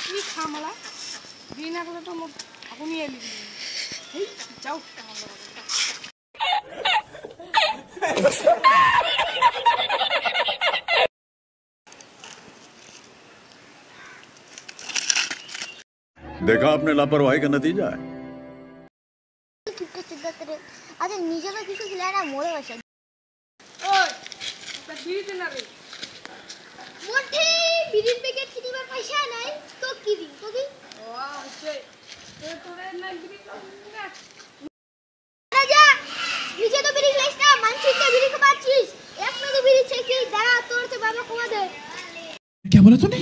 কি খামালা বিয়ে না করলে তো আপনি এলি যাও देखा आपने लापरवाही का नतीजा है। আচ্ছা নিজে তো কিছু ছিল না মরে বসে ওই তা বিড়ি দে না রে মোটে বিড়ির প্যাকেট কিনবার পয়সা নাই তো কি দিন তো কি ও হচ্ছে তোরে না বিড়ি না রাজা নিজে তো বিড়ি খাইছ না মানছিস তো বিড়ি খাচ্ছিস এক না তো বিড়ি ছেকি দাঁড়া তোর তো বাবা কমা দে क्या बोला तूने?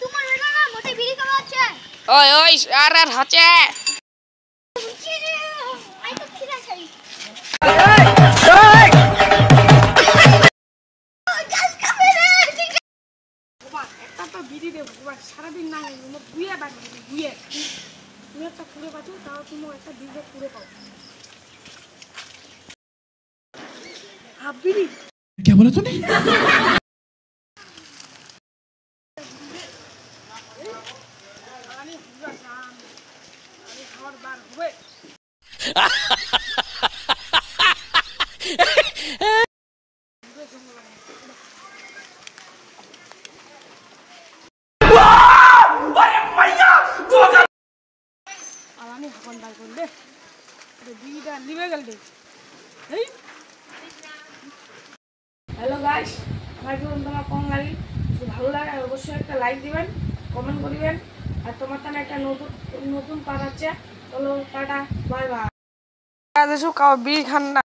তোমার বেটা না মোটে বিড়ি খাওয়াচ্ছে ওই ওই আর আর হচ্ছে আই তো খিরা খাই বাবা একটা তো বিড়ি দে বাবা সারা দিন না মনে বুয়ে বাকি বুয়ে তুমি একটা পুরো পাচ্ছো তাও তুমি একটা বিড়ি পুরো পাও হাফ বিড়ি क्या बोला तूने? আমি পুরো জান আমি খাবার বার হবে আমি হকন বার করলে বিড়িটা নিবে গেল রে এই হ্যালো গাইস আমার ভিডিও তোমার কেমন লাগে যদি ভালো লাগে অবশ্যই একটা লাইক দিবেন কমেন্ট করবেন আর তোমার তো একটা নতুন নতুন পাঠ আছে চলো টাটা বাই বাই আজ এসো বিড়ি খান না